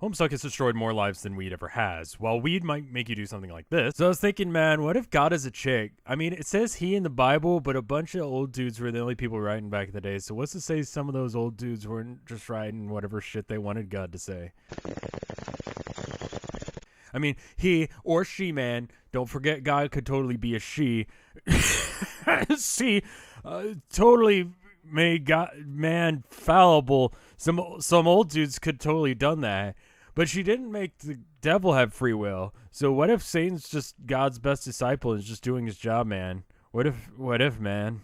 Homestuck has destroyed more lives than weed ever has, while weed might make you do something like this. So I was thinking, man, what if God is a chick? I mean, it says he in the Bible, but a bunch of old dudes were the only people writing back in the day, so what's to say some of those old dudes weren't just writing whatever shit they wanted God to say? I mean, he or she, man, don't forget God could totally be a she. She totally made God, man, fallible. Some old dudes could totally done that. But she didn't make the devil have free will. So what if Satan's just God's best disciple and is just doing his job, man? What if, man?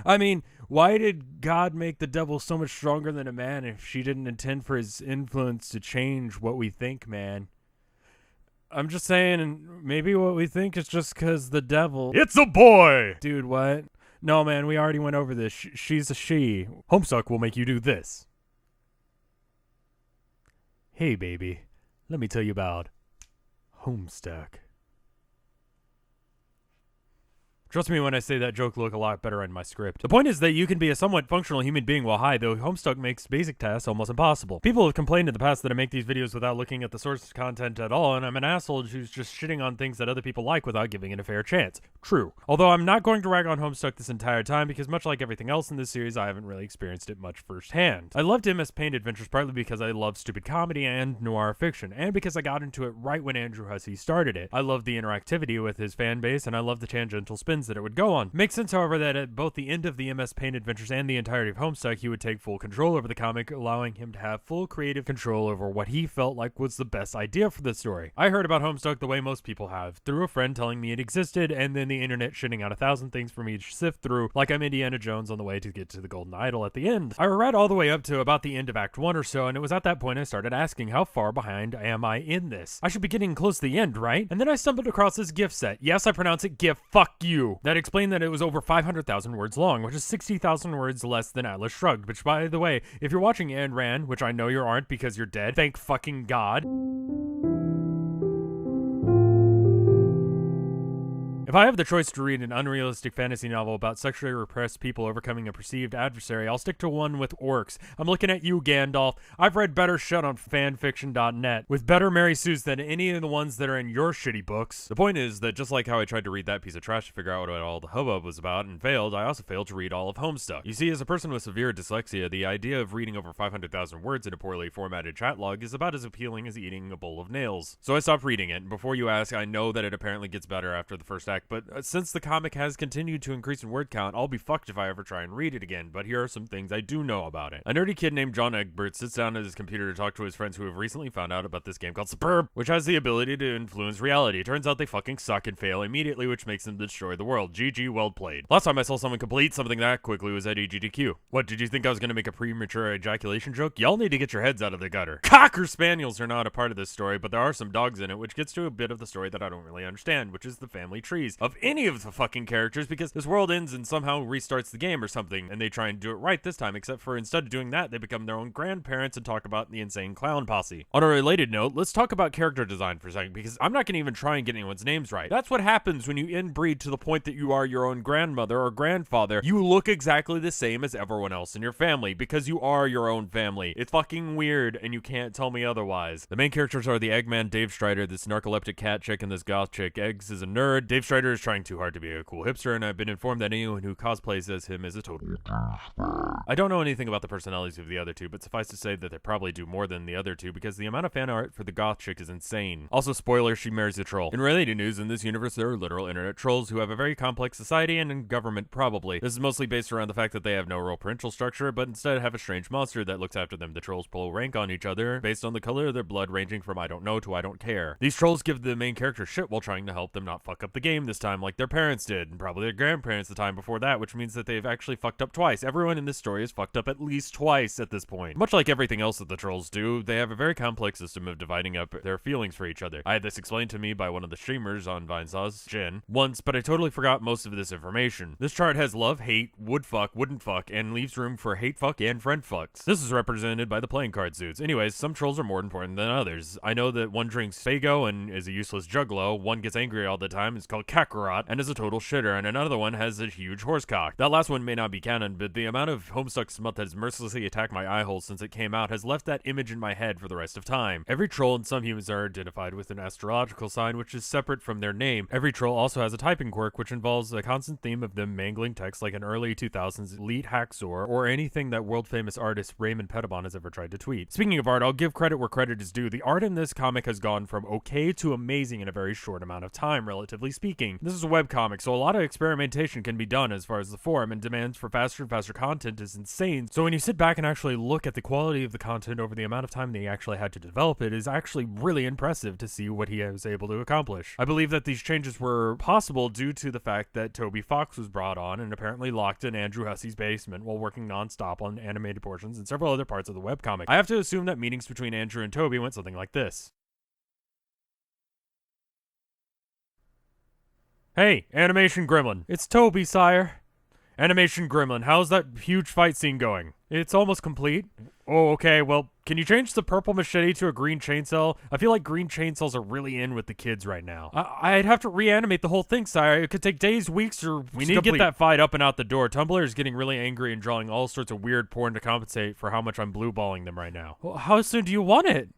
I mean, why did God make the devil so much stronger than a man if she didn't intend for his influence to change what we think, man? I'm just saying, maybe what we think is just because the devil... It's a boy! Dude, what? No, man, we already went over this. She's a she. Homestuck will make you do this. Hey, baby, let me tell you about Homestuck. Trust me when I say that joke look a lot better in my script. The point is that you can be a somewhat functional human being while high, though Homestuck makes basic tasks almost impossible. People have complained in the past that I make these videos without looking at the source content at all, and I'm an asshole who's just shitting on things that other people like without giving it a fair chance. True. Although I'm not going to rag on Homestuck this entire time, because much like everything else in this series, I haven't really experienced it much firsthand. I loved MS Paint Adventures partly because I love stupid comedy and noir fiction, and because I got into it right when Andrew Hussie started it. I loved the interactivity with his fan base, and I loved the tangential spins that it would go on. Makes sense, however, that at both the end of the MS Paint Adventures and the entirety of Homestuck, he would take full control over the comic, allowing him to have full creative control over what he felt like was the best idea for the story. I heard about Homestuck the way most people have, through a friend telling me it existed, and then the internet shitting out 1,000 things for me to sift through, like I'm Indiana Jones on the way to get to the Golden Idol at the end. I read all the way up to about the end of Act 1 or so, and it was at that point I started asking, how far behind am I in this? I should be getting close to the end, right? And then I stumbled across this GIF set. Yes, I pronounce it GIF, fuck you. That explained that it was over 500,000 words long, which is 60,000 words less than Atlas Shrugged, which, by the way, if you're watching Ayn Rand, which I know you aren't because you're dead, thank fucking God. If I have the choice to read an unrealistic fantasy novel about sexually repressed people overcoming a perceived adversary, I'll stick to one with orcs. I'm looking at you, Gandalf. I've read better shit on fanfiction.net, with better Mary Sues than any of the ones that are in your shitty books. The point is that just like how I tried to read that piece of trash to figure out what all the hubbub was about and failed, I also failed to read all of Homestuck. You see, as a person with severe dyslexia, the idea of reading over 500,000 words in a poorly formatted chat log is about as appealing as eating a bowl of nails. So I stopped reading it, and before you ask, I know that it apparently gets better after the first act, but since the comic has continued to increase in word count, I'll be fucked if I ever try and read it again, but here are some things I do know about it. A nerdy kid named John Egbert sits down at his computer to talk to his friends who have recently found out about this game called Superb, which has the ability to influence reality. Turns out they fucking suck and fail immediately, which makes them destroy the world. GG, well played. Last time I saw someone complete something that quickly was at EGDQ. What, did you think I was gonna make a premature ejaculation joke? Y'all need to get your heads out of the gutter. Cocker spaniels are not a part of this story, but there are some dogs in it, which gets to a bit of the story that I don't really understand, which is the family trees of any of the fucking characters, because this world ends and somehow restarts the game or something, and they try and do it right this time, except for instead of doing that, they become their own grandparents and talk about the insane clown posse. On a related note, let's talk about character design for a second, because I'm not gonna even try and get anyone's names right. That's what happens when you inbreed to the point that you are your own grandmother or grandfather. You look exactly the same as everyone else in your family, because you are your own family. It's fucking weird, and you can't tell me otherwise. The main characters are the Eggman, Dave Strider, this narcoleptic cat chick, and this goth chick. Eggs is a nerd. Dave Strider is trying too hard to be a cool hipster, and I've been informed that anyone who cosplays as him is a total... I don't know anything about the personalities of the other two, but suffice to say that they probably do more than the other two, because the amount of fan art for the goth chick is insane. Also, spoiler, she marries a troll. In related news, in this universe there are literal internet trolls who have a very complex society and in government probably. This is mostly based around the fact that they have no real parental structure, but instead have a strange monster that looks after them. The trolls pull rank on each other based on the color of their blood, ranging from I don't know to I don't care. These trolls give the main character shit while trying to help them not fuck up the game this time like their parents did, and probably their grandparents the time before that, which means that they've actually fucked up twice. Everyone in this story is fucked up at least twice at this point. Much like everything else that the trolls do, they have a very complex system of dividing up their feelings for each other. I had this explained to me by one of the streamers on Vinesauce, Jen, once, but I totally forgot most of this information. This chart has love, hate, would fuck, wouldn't fuck, and leaves room for hate fuck and friend fucks. This is represented by the playing card suits. Anyways, some trolls are more important than others. I know that one drinks Fago and is a useless juggalo, one gets angry all the time, is called Kakarot and is a total shitter, and another one has a huge horse cock. That last one may not be canon, but the amount of Homestuck smut that has mercilessly attacked my eye holes since it came out has left that image in my head for the rest of time. Every troll and some humans are identified with an astrological sign which is separate from their name. Every troll also has a typing quirk which involves a constant theme of them mangling text like an early 2000s elite hacksaw or anything that world-famous artist Raymond Pettibon has ever tried to tweet. Speaking of art, I'll give credit where credit is due. The art in this comic has gone from okay to amazing in a very short amount of time, relatively speaking. This is a webcomic, so a lot of experimentation can be done as far as the form, and demands for faster and faster content is insane. So when you sit back and actually look at the quality of the content over the amount of time they actually had to develop it, is actually really impressive to see what he was able to accomplish. I believe that these changes were possible due to the fact that Toby Fox was brought on and apparently locked in Andrew Hussie's basement while working non-stop on animated portions and several other parts of the webcomic. I have to assume that meetings between Andrew and Toby went something like this. Hey, Animation Gremlin. It's Toby, sire. Animation Gremlin, how's that huge fight scene going? It's almost complete. Oh, okay, well, can you change the purple machete to a green chainsaw? I feel like green chainsaws are really in with the kids right now. I'd have to reanimate the whole thing, sire. It could take days, weeks, or we need to get that fight up and out the door. Tumblr is getting really angry and drawing all sorts of weird porn to compensate for how much I'm blue-balling them right now. Well, how soon do you want it?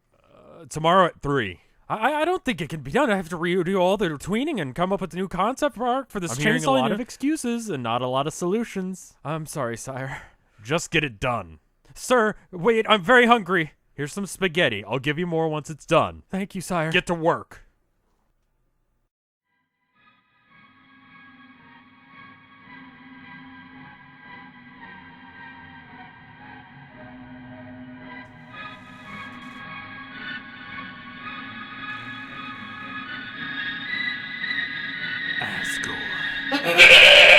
Tomorrow at 3. I don't think it can be done. I have to redo all the tweening and come up with a new concept art for this chainsaw. I'm hearing a lot of excuses and not a lot of solutions. I'm sorry, sire. Just get it done. Sir, wait, I'm very hungry. Here's some spaghetti. I'll give you more once it's done. Thank you, sire. Get to work.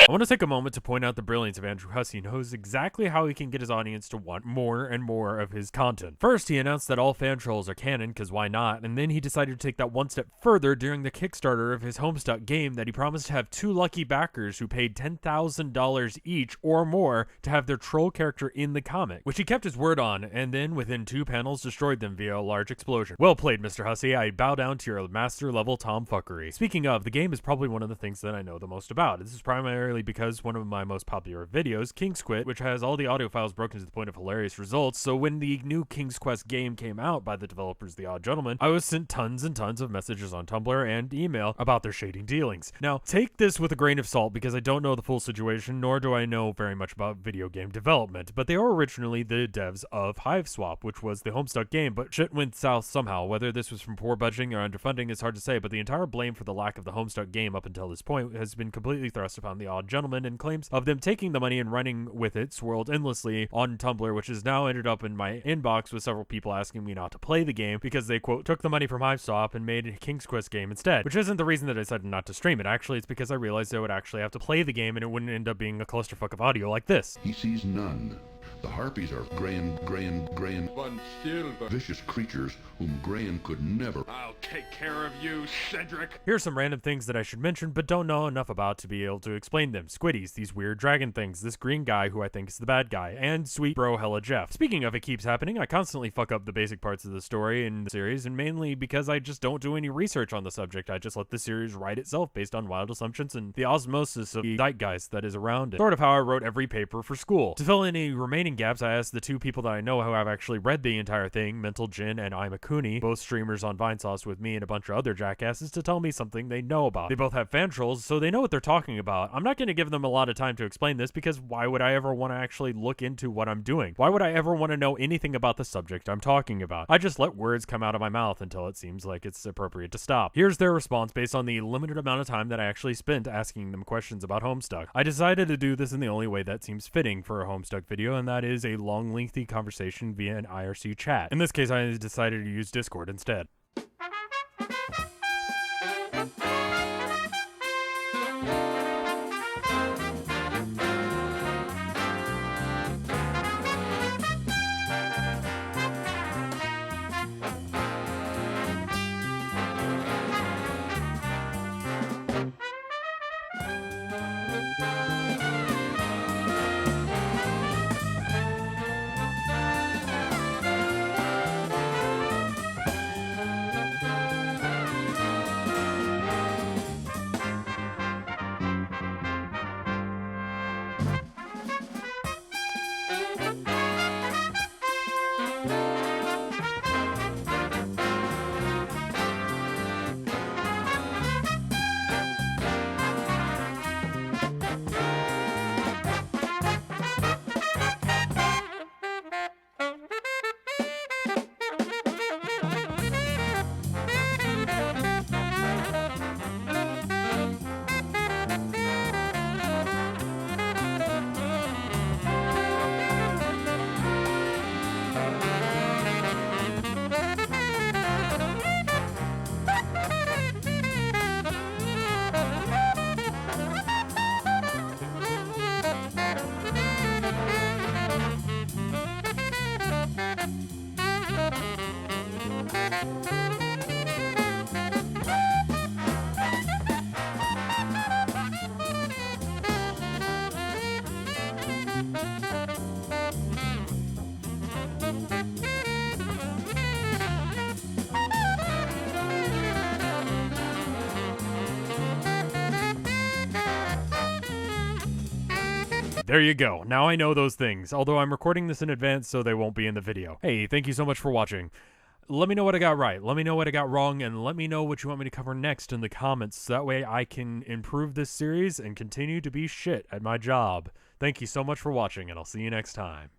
I want to take a moment to point out the brilliance of Andrew Hussie knows exactly how he can get his audience to want more and more of his content. First, he announced that all fan trolls are canon, because why not? And then he decided to take that one step further during the Kickstarter of his Homestuck game that he promised to have 2 lucky backers who paid $10,000 each or more to have their troll character in the comic, which he kept his word on, and then within 2 panels destroyed them via a large explosion. Well played, Mr. Hussie. I bow down to your master-level tomfuckery. Speaking of, the game is probably one of the things that I know the most about. This is primarily because one of my most popular videos, King's Quit, which has all the audio files broken to the point of hilarious results, so when the new King's Quest game came out by the developers of The Odd Gentleman, I was sent tons and tons of messages on Tumblr and email about their shading dealings. Now, take this with a grain of salt because I don't know the full situation, nor do I know very much about video game development, but they are originally the devs of Hiveswap, which was the Homestuck game, but shit went south somehow. Whether this was from poor budgeting or underfunding is hard to say, but the entire blame for the lack of the Homestuck game up until this point has been completely thrust upon The Odd Gentleman, and claims of them taking the money and running with it swirled endlessly on Tumblr, which has now ended up in my inbox with several people asking me not to play the game because they, quote, took the money from Hiveswap and made a King's Quest game instead, which isn't the reason that I decided not to stream it. Actually, it's because I realized I would actually have to play the game and it wouldn't end up being a clusterfuck of audio like this. He sees none. The harpies are Grayan, vicious creatures whom Grayan could never. I'll take care of you, Cedric. Here's some random things that I should mention, but don't know enough about to be able to explain them. Squiddies, these weird dragon things, this green guy who I think is the bad guy, and sweet bro hella Jeff. Speaking of it keeps happening, I constantly fuck up the basic parts of the story in the series, and mainly because I just don't do any research on the subject. I just let the series write itself based on wild assumptions and the osmosis of the zeitgeist that is around it. Sort of how I wrote every paper for school. To fill in any remaining gaps, I asked the 2 people that I know who have actually read the entire thing, Mentaljen and Imakuni, both streamers on Vinesauce with me and a bunch of other jackasses, to tell me something they know about. They both have fan trolls, so they know what they're talking about. I'm not going to give them a lot of time to explain this because why would I ever want to actually look into what I'm doing? Why would I ever want to know anything about the subject I'm talking about? I just let words come out of my mouth until it seems like it's appropriate to stop. Here's their response based on the limited amount of time that I actually spent asking them questions about Homestuck. I decided to do this in the only way that seems fitting for a Homestuck video, and that is a long, lengthy conversation via an IRC chat. In this case, I decided to use Discord instead. There you go. Now I know those things, although I'm recording this in advance so they won't be in the video. Hey, thank you so much for watching. Let me know what I got right, let me know what I got wrong, and let me know what you want me to cover next in the comments so that way I can improve this series and continue to be shit at my job. Thank you so much for watching, and I'll see you next time.